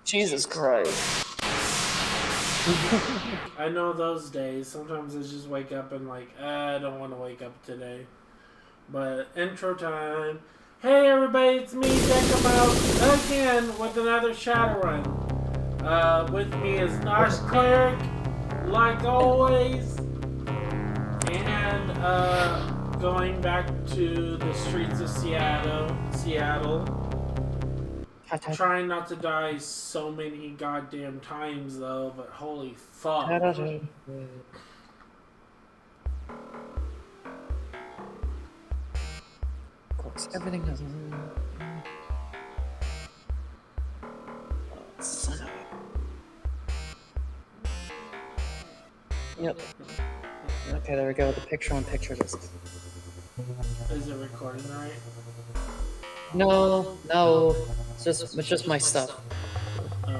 Jesus Christ. I know those days. Sometimes I just wake up and like, I don't want to wake up today. But intro time. Hey everybody, it's me, Dayhab Mamma, again with another Shadowrun. With me is Nosh, Cleric, like always. And going back to the streets of Seattle. Trying not to die so many goddamn times though, but holy fuck. Of course, everything has son of a... Yep. Okay, there we go. The picture-on-picture list. Is it recording right? No. It's just my stuff.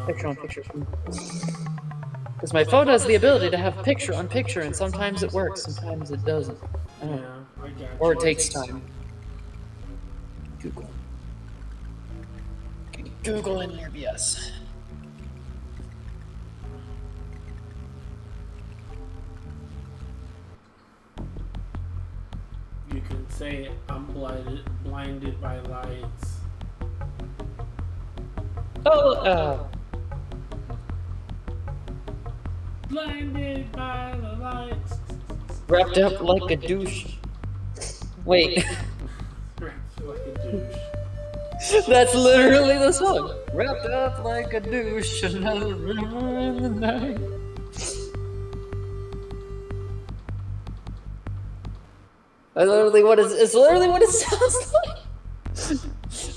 Picture-on-picture. Because my phone has the ability to have picture-on-picture, and sometimes it works, sometimes it doesn't. Yeah, I got you. Or it takes time. Google. Can you Google in your BS? You can say I'm blinded by lights. Blinded by the lights. Wrapped up like a douche. Wait. Wrapped like a douche. That's literally the song. Wrapped up like a douche, another river in the night. It's literally what it sounds like.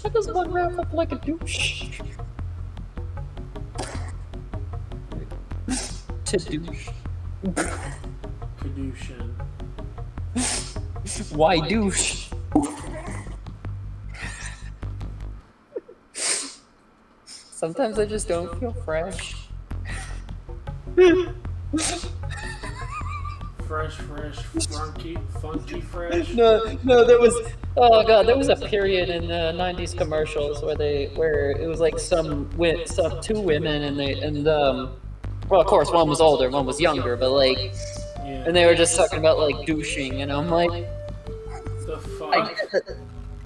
How does one wrap up like a douche? To douche. Kadushin. Why douche? Sometimes I just don't feel fresh. Fresh, funky fresh. No, there was, oh god, there was a period in the 90s commercials where it was like two women and well, of course, one was older, one was younger, but like, Yeah. and they were just talking about like douching, and I'm like, The fuck?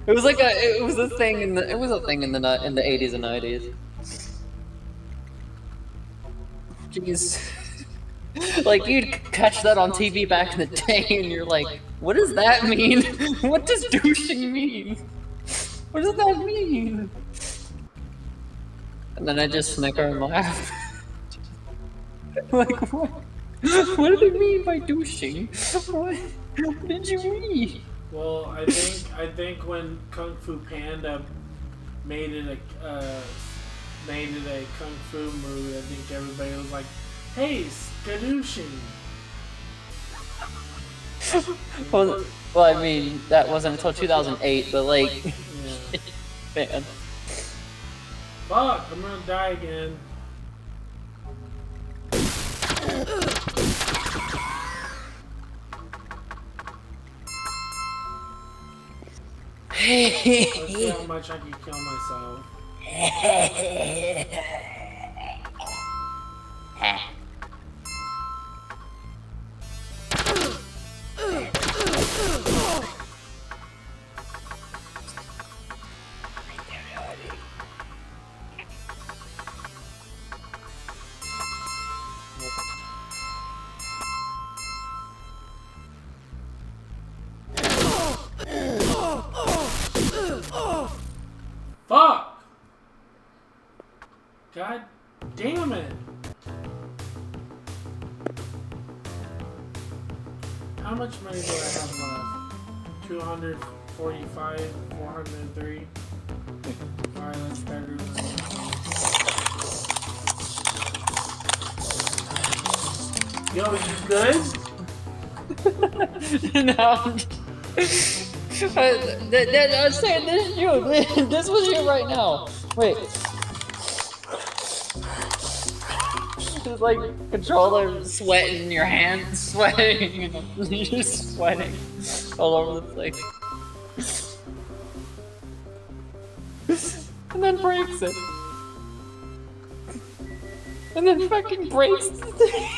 it was a thing in the 80s and 90s. Jeez. Like, you'd catch that on TV back in the day, and you're like, what does that mean? What does douching mean? What does that mean? And then I just snicker and laugh. Like, what? What do they mean by douching? What did you mean? Well, I think when Kung Fu Panda made it a kung fu movie, I think everybody was like, "Hey, skadooshing." Well, I mean, that wasn't until 2008, but like, Yeah. man. Fuck, I'm gonna die again. Let's see how much I can kill myself. Fuck! God damn it! How much money do I have left? 245, 403. Alright, let's start doing this. Yo, you good? No. I was saying this is you. This was you right now. Wait. It's like controller sweating in your hands, sweating. You're just sweating all over the place. And then breaks it. And then fucking breaks the thing.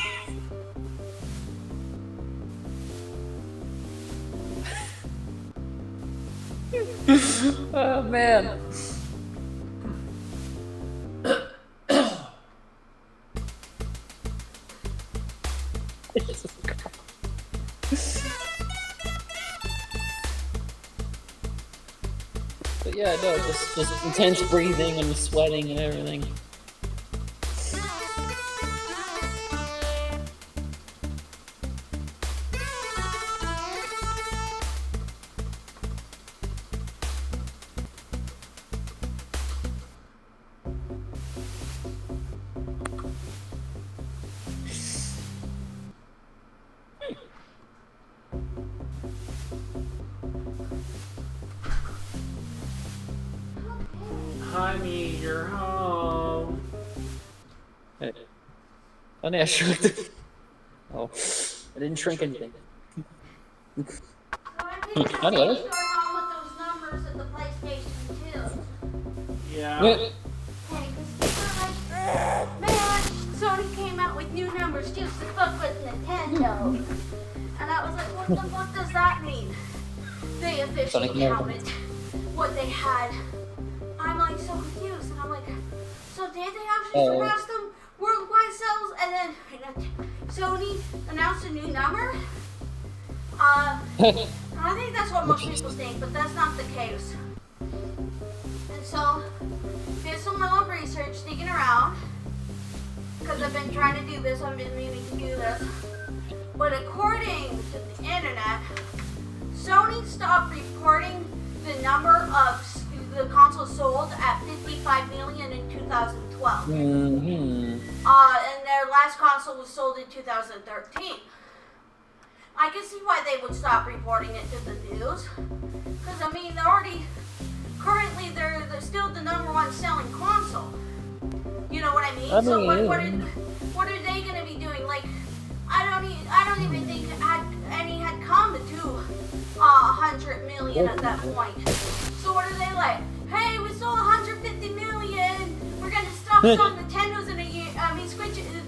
Oh man. But yeah, no, just intense breathing and sweating and everything. Honey, you're home. Hey. Honey, I shrunk it. Oh, I didn't shrink anything. What's going on with those numbers at the PlayStation 2? Yeah. Hey, because man, Sony came out with new numbers just to fuck with Nintendo. And I was like, what the fuck does that mean? They officially counted what they had. I'm like so confused, and I'm like, so did they actually surpass them worldwide sales? And then Sony announced a new number? I think that's what most people think, but that's not the case. And so, did some little research, digging around, because I've been trying to do this, I've been meaning to do this. But according to the internet, Sony stopped reporting the number of the consoles sold at 55 million in 2012. And their last console was sold in 2013. I can see why they would stop reporting it to the news. Because, I mean, currently they're still the #1 selling console. You know what I mean? So what are they going to be doing? Like, I don't even think any had come to 100 million at that point. So what are they like? Hey, we sold 150 million. We're going to stop selling Nintendos in a year.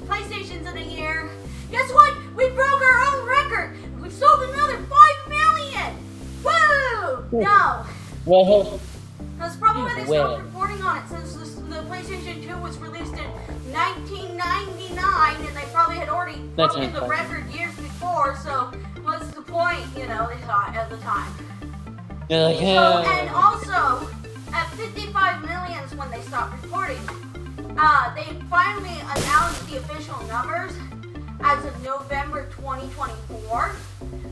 PlayStations in a year. Guess what? We broke our own record. We sold another 5 million. Woo! No. Well, That's probably why they stopped reporting on it since the PlayStation 2 was released in 1999, and they probably had already broken the record years before. So what's the point? You know, they thought at the time. Yeah. So, and also, at 55 million when they stopped reporting, they finally announced the official numbers as of November 2024.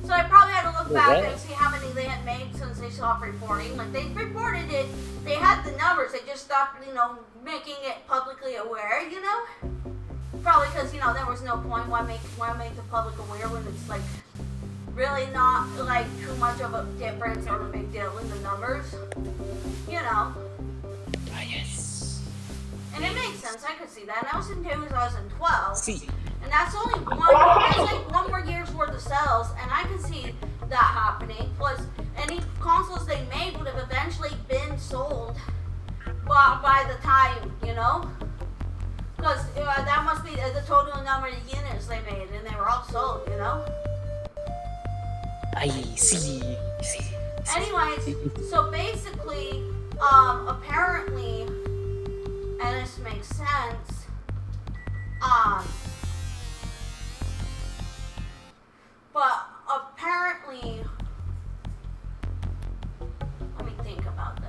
So I probably had to look back and see how many they had made since they stopped reporting. Like, they reported it, they had the numbers, they just stopped, making it publicly aware, Probably because, there was no point. Why make the public aware when it's, like, really not, like, too much of a difference or a big deal in the numbers? Yes. And it makes sense, I could see that. And that was in 2012. See. And that's only one more year's worth of sales, and I can see that happening. Plus, any consoles they made would have eventually been sold by the time, Because that must be the total number of units they made, and they were all sold, I see. Anyways, so basically, apparently, and this makes sense, but apparently, let me think about this.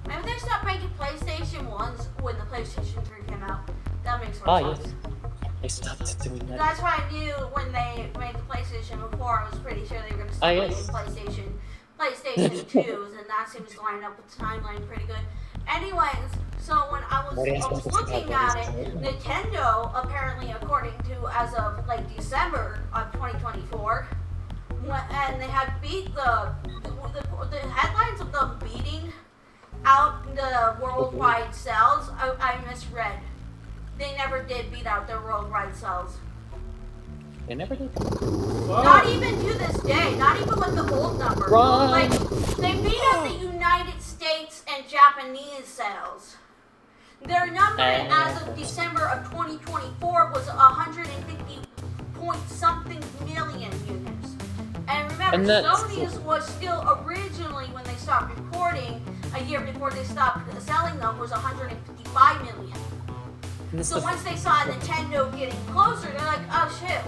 Maybe they stopped making PlayStation 1s when the PlayStation 3 came out. That makes more sense. Yes. They stopped doing that. That's why I knew when they made the PlayStation before, I was pretty sure they were going to start making PlayStation 2s, and that seems to line up with the timeline pretty good. Anyways, so when I was looking at it, Nintendo, apparently, according to as of like December of 2024, and they had beat the headlines of them beating out the worldwide sales. I misread. They never did beat out their worldwide sales. They never did. Not even to this day. Not even with the old number. Run. Like, they beat up the United States and Japanese sales. Their number as of December of 2024 was 150 point something million units. And remember, Sony's was still originally, when they stopped reporting, a year before they stopped selling them, was 155 million. So once they saw Nintendo getting closer, they're like, oh shit,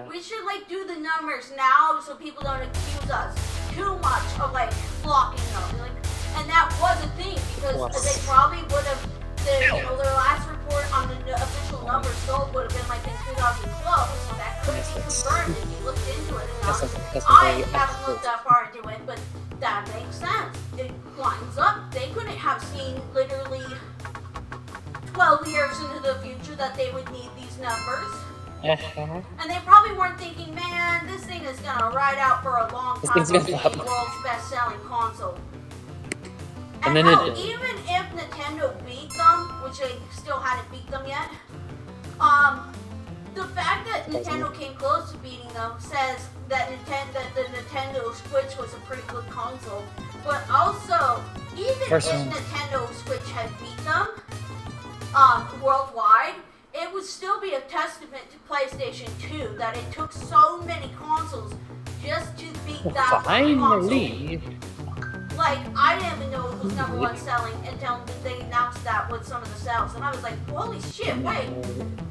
we should like do the numbers now so people don't accuse us too much of like blocking them. Like, and that was a thing because they probably would have, their last report on the official numbers sold would have been like in 2012, so that could be confirmed if you looked into it enough. I haven't looked that far into it, but that makes sense. It lines up. They couldn't have seen literally 12 years into the future that they would need these numbers. And they probably weren't thinking, man, this thing is gonna ride out for a long time to be the world's best-selling console. And then even if Nintendo beat them, which they still hadn't beat them yet, the fact that Nintendo came close to beating them says that the Nintendo Switch was a pretty good console. But also, even if Nintendo Switch had beat them worldwide, it would still be a testament to PlayStation 2 that it took so many consoles just to beat that console. Like, I didn't even know it was #1 selling until they announced that with some of the sales, and I was like, holy shit, wait.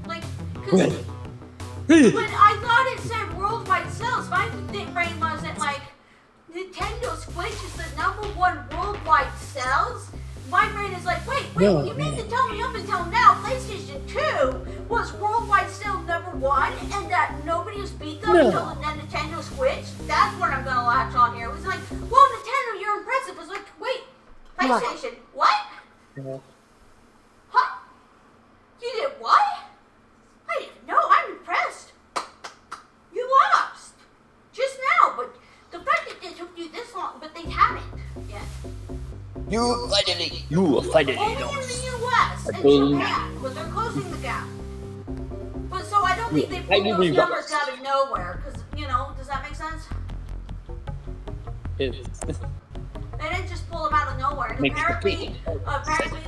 Like, because when I thought it said worldwide sales, my brain wasn't like, Nintendo Switch is the #1 worldwide sales? My brain is like, wait, you mean to tell me up until now, PlayStation 2 was worldwide still #1 and that nobody has beat them until the Nintendo Switch? That's what I'm gonna latch on here. It was like, well, Nintendo, you're impressive. It was like, wait, PlayStation, what? Huh? You did what? I didn't know, I'm impressed. You lost. Just now, but the fact that it took you this long, but they haven't yet. You finally only in the US and Japan, but they're closing the gap. But so I don't think they pulled those numbers out of nowhere, because, does that make sense? They didn't just pull them out of nowhere. And apparently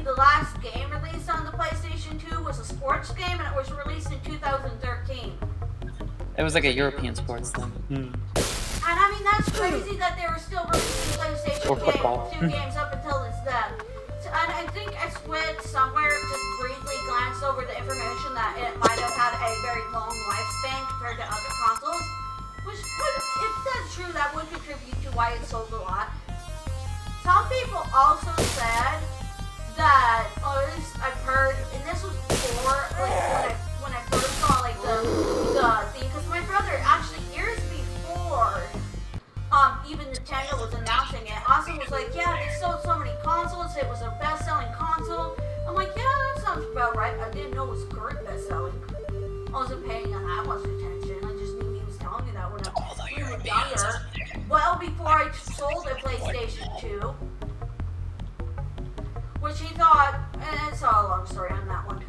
the last game released on the PlayStation 2 was a sports game, and it was released in 2013. It was like a European sports thing. And I mean, that's crazy that they were still releasing PlayStation 2 games up until this then. And I think I squid somewhere just briefly glanced over the information that it might have had a very long lifespan compared to other consoles. Which would, if that's true, that would contribute to why it sold a lot. Some people also said that, or at least I've heard, and this was before, like when I first saw like the thing, because my brother actually years before even Nintendo was announcing it, Austin was like, yeah, they sold so many consoles, it was their best-selling console. I'm like, yeah, that sounds about right. I didn't know it was current best-selling. I wasn't paying that much attention. I just knew he was telling me that when we were younger. Well, before I sold a PlayStation 2. Which he thought, and it's a long story on that one.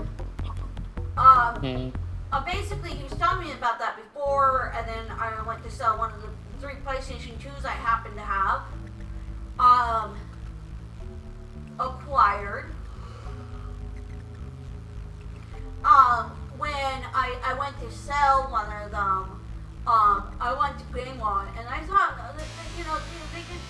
Basically, he was telling me about that before, and then I went to sell one of the 3 PlayStation 2s I happened to have. Acquired. When I went to sell one of them, I went to Gameboy, and I thought,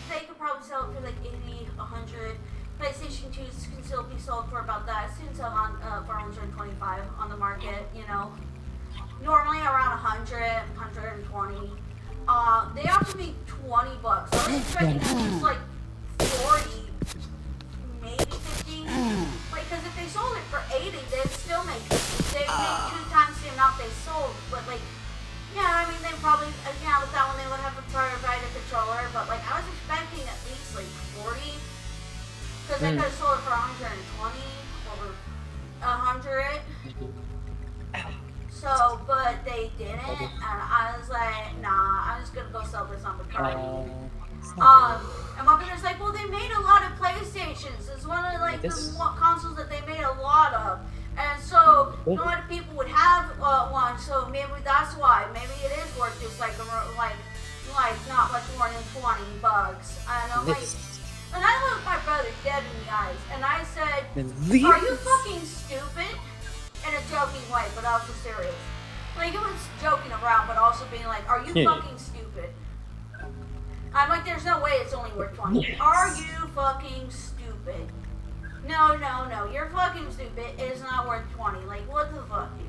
they could probably sell it for like 80, 100. PlayStation 2s can still be sold for about that. It's still on for 125 on the market, Normally around 100, 120. They offered me $20. I was expecting at least like 40, maybe 50. Like, because if they sold it for 80, they'd still make 2 times the amount they sold. But like, yeah, I mean, they probably, with that one they would have to provide a controller. But like, I was expecting at least like 40. Because they could have sold it for 120 or 100. So, but they didn't, and I was like, nah, I'm just gonna go sell this on the party. And my brother's like, well, they made a lot of PlayStations. It's one of like the consoles that they made a lot of. And so not a lot of people would have one, so maybe that's why. Maybe it is worth just like not much more than $20. And I'm like, and I looked my brother dead in the eyes, and I said, "Are you fucking stupid?" In a joking way, but also serious. Like it was joking around, but also being like, "Are you fucking stupid?" I'm like, "There's no way it's only worth 20. Are you fucking stupid?" No, you're fucking stupid. It's not worth 20. Like, what the fuck, dude?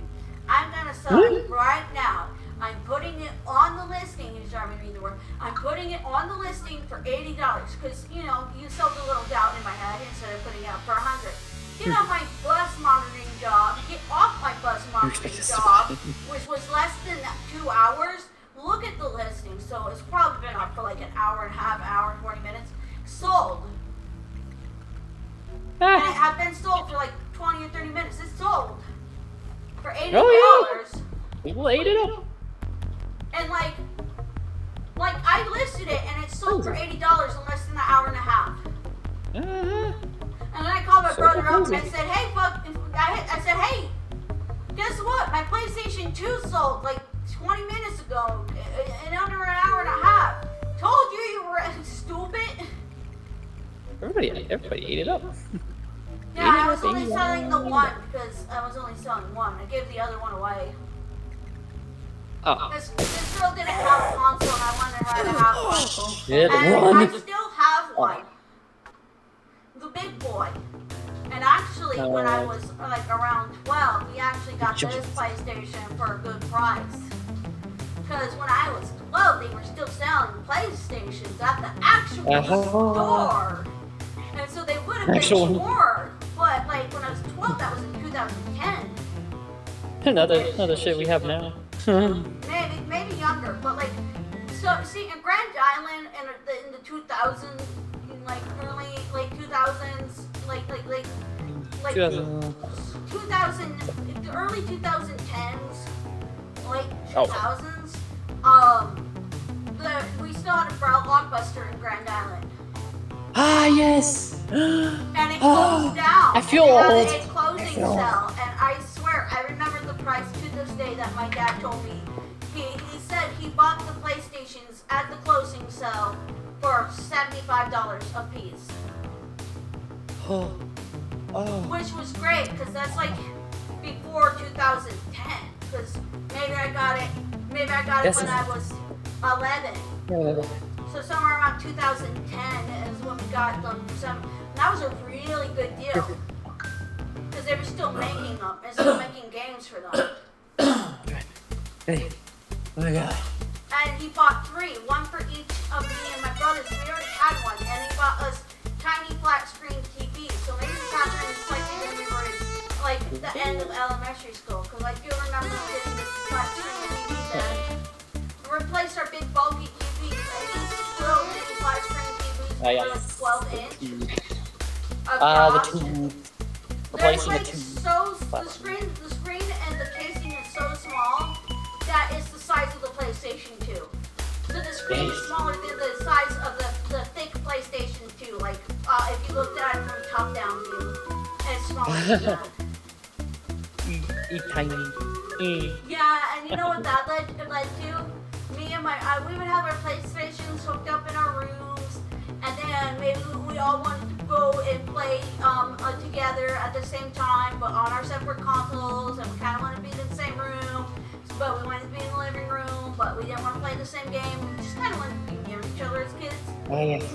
I'm gonna sell it right now. I'm putting it on the listing. He's driving me the word. I'm putting it on the listing for $80 because you sowed a little doubt in my head instead of putting it up for $100. Get off my bus monitoring job. Get off my bus monitoring job, which was less than 2 hours. Look at the listing. So it's probably been up for like an hour and a half, hour, 40 minutes. Sold. And it had been sold for like 20 or 30 minutes. It's sold for $80. People ate it up. And like I listed it and it sold for $80 in less than an hour and a half. And then I called my brother up and I said, "Hey, I said, hey, guess what? My PlayStation 2 sold like 20 minutes ago in under an hour and a half. Told you were stupid." Everybody ate it up. Yeah, I was only selling the one because I was only selling one. I gave the other one away. Oh. This girl didn't have a console and I wanted her to have one. And I still have one. The big boy. And actually, when I was like around 12, we actually got this PlayStation for a good price. Because when I was 12, they were still selling PlayStations at the actual store. And so they would have been more. But like when I was 12, that was in 2010. Another shit we have now. maybe younger, but like, so see in Grand Island in the 2000s, like early late 2000s, like 2000, the early 2010s, late 2000s, we still had a Blockbuster in Grand Island. Ah, yes! And it closed down. I feel old. It's closing sale, and I swear, I remember the price to this day that my dad told me. He said he bought the PlayStations at the closing sale for $75 a piece. Which was great, because that's like before 2010. Because maybe I got it when I was 11. So somewhere around 2010 is when we got them. That was a really good deal. Because they were still making them and still making games for them. Hey, oh my god. And he bought 3, one for each of me and my brothers. We already had one. And he bought us tiny flat screen TVs. So maybe this happened in slightly when we were in like the end of elementary school. Because I do remember getting this flat screen TV then. Replaced our big bulky TVs. And these little mini flat screen TVs were like 12 inch. The tube. Replacing the tube. The screen and the casing is so small that it's the size of the PlayStation 2. So the screen is smaller than the size of the thick PlayStation 2. Like if you looked at it from top down view, it's smaller than that. Tiny. Yeah, and you know what that led to? Me and we would have our PlayStations hooked up in our rooms, and then maybe we all wanted to go and play together at the same time, but on our separate consoles, and we kind of wanted to be in the same room, but we wanted to be in the living room, but we didn't want to play the same game. We just kind of wanted to be near each other as kids.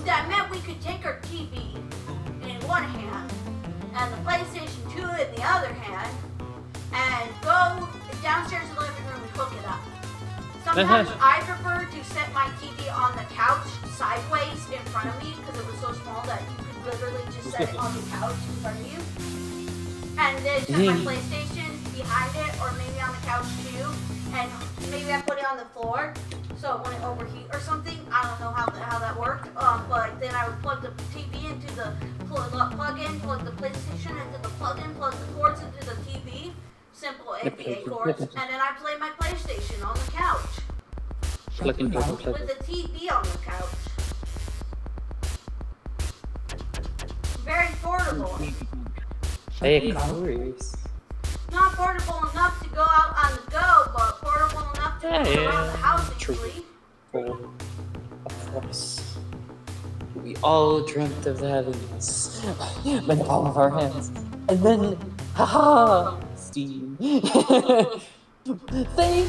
That meant we could take our TV in one hand and the PlayStation 2 in the other hand, and go downstairs to the living room and hook it up. Sometimes I prefer to set my TV on the couch sideways in front of me because it was so small that you could literally just set it on the couch in front of you. And then set my PlayStation behind it, or maybe on the couch too. And maybe I put it on the floor so it wouldn't overheat or something. I don't know how that worked. But then I would plug the TV into the plug the PlayStation into the plug-in, plug the cords into the TV. Simple ABA cords, and then I play my PlayStation on the couch. With the TV on the couch. Very portable. Hey, calories. portable enough to go out on the go, but portable enough to move around the house easily. Of course. We all dreamt of having this in the palm of our hands. And then, haha, Steam. Thank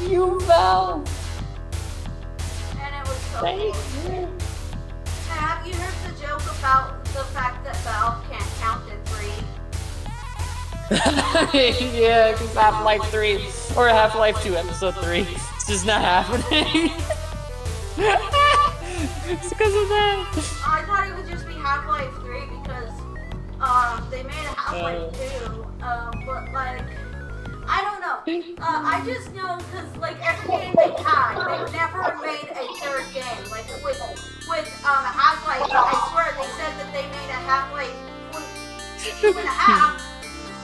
you, Val! And it was so Thank cool. you. Now, have you heard the joke about the fact that Valve can't count to 3? Yeah, because Half-Life 3 or Half-Life 2 Episode 3. It's just not happening. It's because of that. I thought it would just be Half-Life 3 because they made a Half-Life 2, but like, I don't know. I just know because like every game they've had, they've never made a third game. Like with Half-Life, I swear they said that they made a Half-Life 2.5.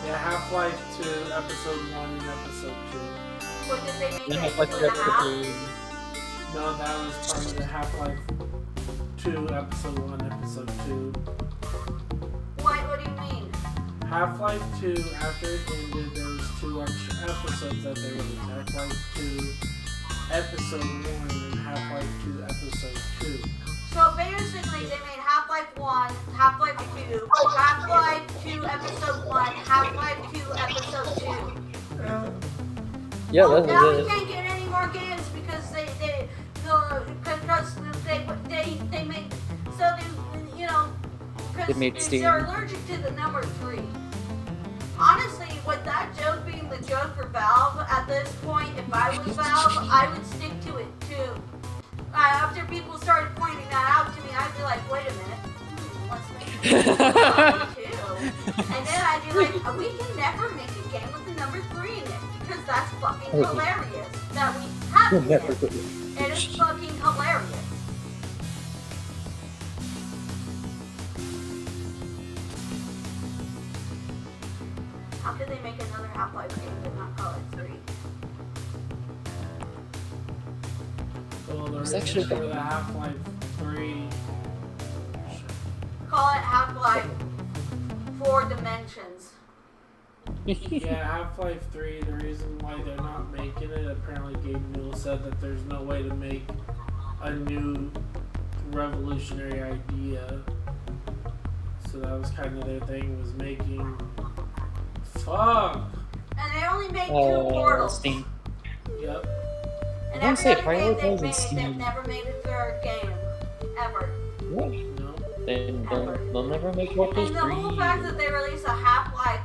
Yeah, Half-Life 2, Episode 1 and Episode 2. But did they make it Half-Life 2 2.5? Episode 3. No, that was part of the Half-Life 2, Episode 1, Episode 2. What do you mean? Half-Life 2, after it ended, there was 2 extra episodes that they released. Half-Life 2, Episode 1, and Half-Life 2, Episode 2. So basically, they made Half-Life 1, Half-Life 2, Half-Life 2 Episode 1, Half-Life 2 Episode 2. Yeah, Well, that's now we it. can't get any more games because they made so they you know They made Steam. they're allergic to the number 3. Honestly, with that joke being the joke for Valve at this point, if I was Valve, I would stick to it too. After people started pointing that out to me, I'd be like, wait a minute, what's the number 2? And then I'd be like, we can never make a game with the number 3 in it because that's fucking hilarious that we have it. It is fucking hilarious. How could they make another Half-Life game and not call it 3? Well, the It's reason actually- for the Half-Life 3... Call it Half-Life 4 Dimensions. Yeah, Half-Life 3, the reason why they're not making it, apparently Gabe Newell said that there's no way to make a new revolutionary idea. So that was kind of their thing, was making... Fuck! And they only made 2 portals. Steam. Yep. And I wanna say every other game prioritizing Steam. they've never made a third game. Ever. No. They'll never make Half-Life And the whole 3. fact that they released a Half-Life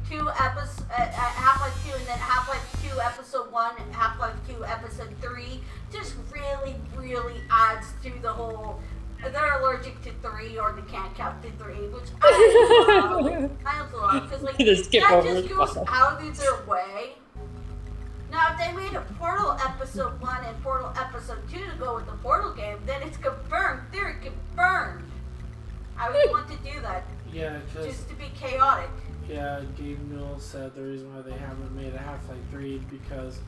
2 episode, Half-Life 2 and then Half-Life 2 Episode 1 and Half-Life 2 Episode 3 just really, really adds to the whole... They're allergic to 3 or they can't count to 3, which I love. Because like, Just skip that over just it. goes out of their way. Now, if they made a Portal Episode 1 and Portal Episode 2 to go with the Portal game, then it's confirmed. Theory confirmed. I would want to do that. Yeah, because... Just to be chaotic. Yeah, Gabe Newell said the reason why they haven't made a Half-Life 3 because,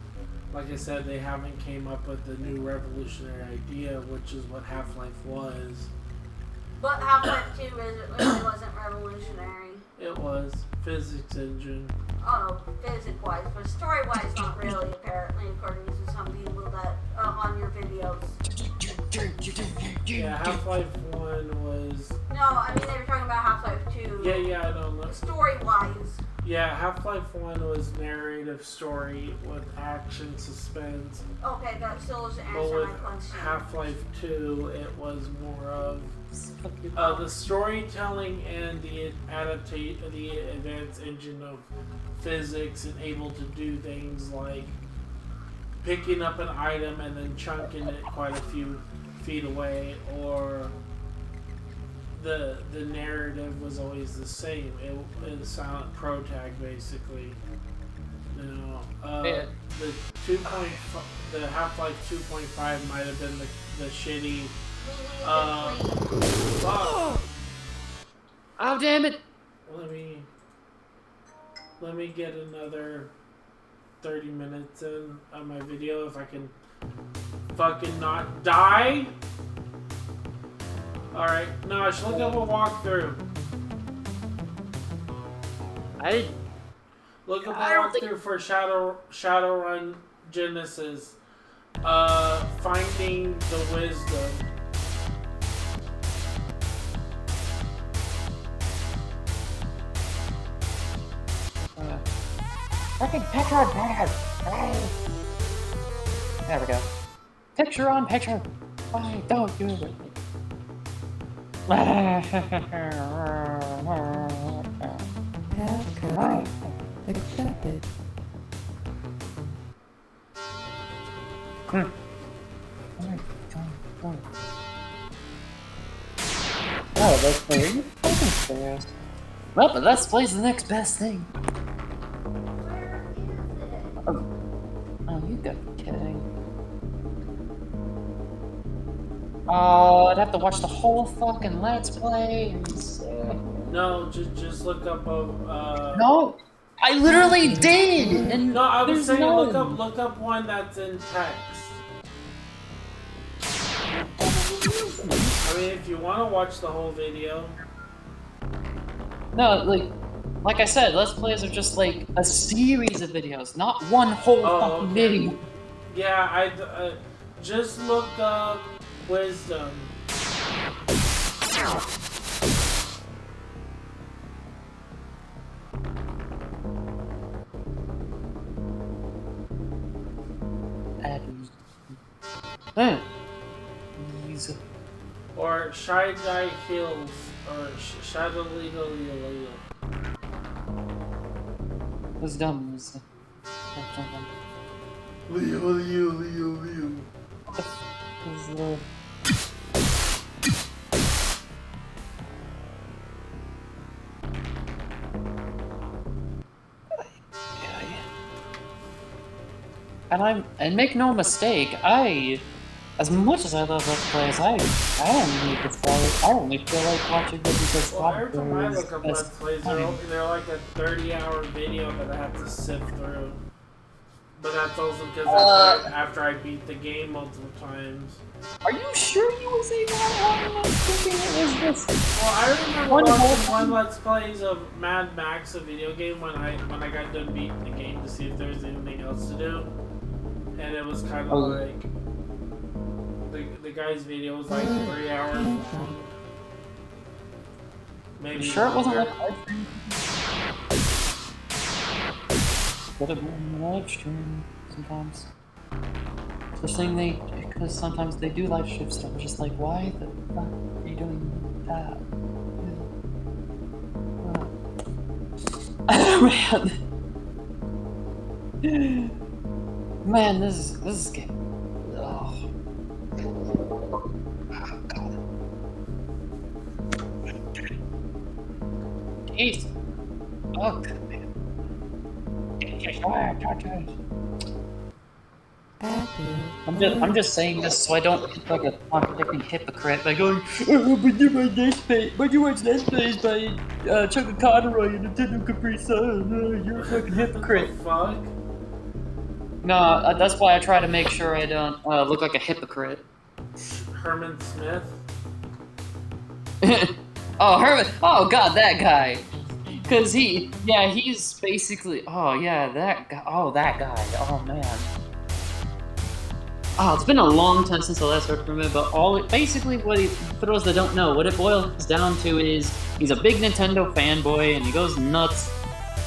like I said, they haven't came up with the new revolutionary idea, which is what Half-Life was. But Half-Life 2 really wasn't revolutionary. It was. Physics engine. Oh, physics-wise, but story-wise, not really, apparently, according to some people that on your videos. Yeah, Half-Life 1 was... No, I mean, they were talking about Half-Life 2. Yeah, I don't know. Story-wise. Yeah, Half-Life 1 was narrative story with action, suspense. Okay, that still doesn't But answer with my question. Half-Life 2, it was more of the storytelling and the advanced engine of physics and able to do things like picking up an item and then chunking it quite a few feet away, or the narrative was always the same. It was silent protag basically. You know, the 2.5, the Half-Life 2.5 might have been the shitty. Fuck. Oh, damn it! Let me get another 30 minutes in on my video if I can fucking not die. Alright, Nosh, look up a walkthrough. Look up the walkthrough for Shadowrun Genesis. Finding the Wisdom. Fucking picture on picture. There we go. Picture on picture. Why don't you with me? Right. Accepted. Oh, that's pretty fucking fast. Well, but let's play the next best thing. Oh, you gotta be kidding. Oh, I'd have to watch the whole fucking Let's Play and No, just look up No! I literally did! And no, I was saying no... look up one that's in text. I mean, if you want to watch the whole video. No, like I said, Let's Plays are just like a series of videos, not one whole fucking video. Yeah, I just look up Wisdom. Or Shy Guy Hills, or Shadow Legal. Wisdom. Leo. And make no mistake, as much as I love Let's Plays, I don't need to follow. I only feel like watching them because every time I look up Let's Plays, they're like a 30-hour video that I have to sift through. But that's also because after I beat the game multiple times. Are you sure you was able to thinking it was this? Well, I remember watching one Let's Plays of Mad Max, a video game, when I got done beating the game to see if there was anything else to do. And it was kind of like the guy's video was like 3 hours long. Maybe. You sure it wasn't like could have been live stream sometimes. Because sometimes they do live streams, so I'm just like, why the fuck are you doing that? Man, this is getting. Oh. God. Jeez. Oh, man. I'm just saying this so I don't look like a contradicting hypocrite by going, oh, but you watch Let's Plays by Chuck and Conroy and Nintendo Capri Sun. You're a fucking hypocrite. What the fuck? No, that's why I try to make sure I don't look like a hypocrite. Herman Smith? Oh, Herman. Oh, God, that guy. Because he's basically. Oh, yeah, that guy. Oh, that guy. Oh, man. Oh, it's been a long time since I last heard from him, but basically for those that don't know, what it boils down to is he's a big Nintendo fanboy and he goes nuts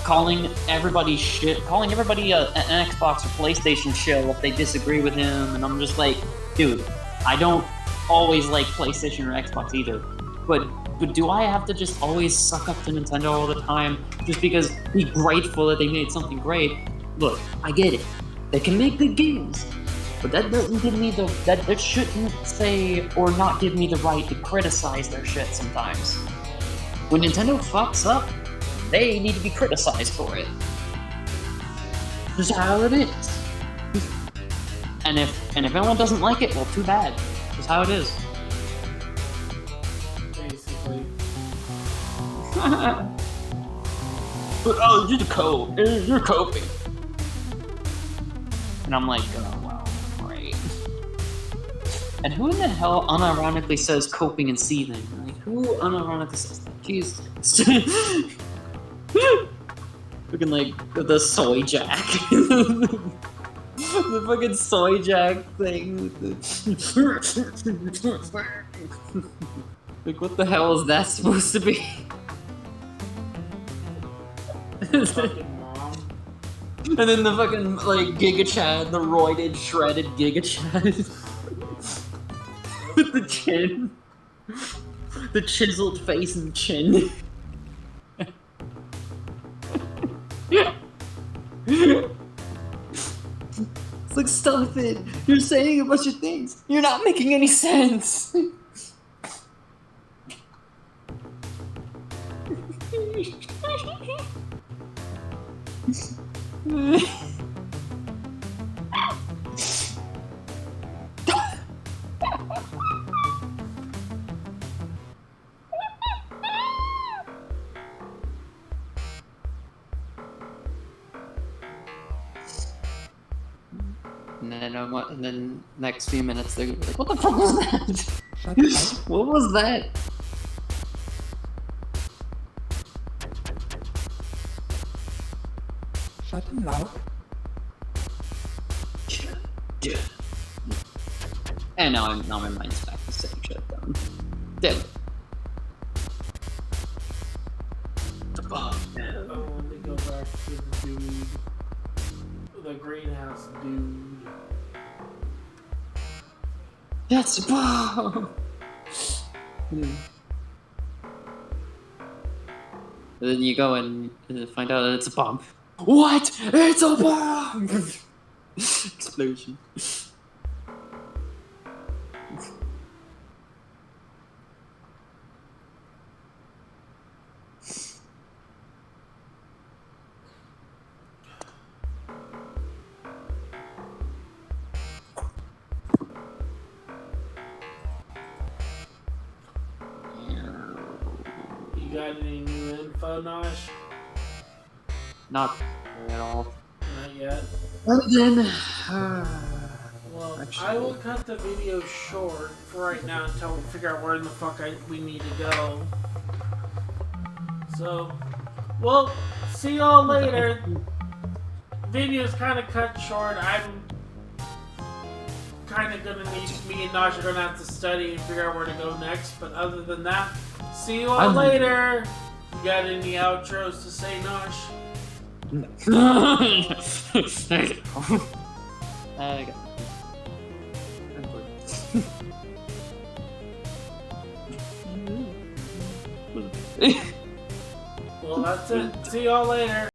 calling everybody shit, calling everybody an Xbox or PlayStation shill if they disagree with him, and I'm just like, dude, I don't always like PlayStation or Xbox either, but do I have to just always suck up to Nintendo all the time just because be grateful that they made something great? Look, I get it. They can make good games. But that doesn't give me that shouldn't say or not give me the right to criticize their shit sometimes. When Nintendo fucks up, they need to be criticized for it. Just how it is. And if anyone doesn't like it, well, too bad. Just how it is. Basically. But oh, you're coping. And I'm like, wow, great. And who in the hell unironically says coping and seething? Like, who unironically says that? Jesus. Looking like the soy jack. The fucking soy jack thing. Like, what the hell is that supposed to be? Fucking mom. And then the fucking, like, Giga Chad, the roided, shredded Giga Chad. With the chin. The chiseled face and chin. It's like, stop it! You're saying a bunch of things! You're not making any sense! And then next few minutes they're gonna be like, what the fuck was that? What was that? Shut him loud. And now my mind's back to saying shut down. Damn it. Oh, man. Oh, let me go back to the dude. The greenhouse dude. That's a bomb! And then you go and find out that it's a bomb. What? It's a bomb! Explosion. You got any new info, Nosh? Not at all. Not yet. And then... Well, Actually- I will cut the video short for right now until we figure out where in the fuck we need to go. So, well, see y'all later. Video's kind of cut short. I'm kind of gonna need, me and Nosh are gonna have to study and figure out where to go next. But other than that, see you all later. You got any outros to say, Nosh? I got Well, that's it. See y'all later.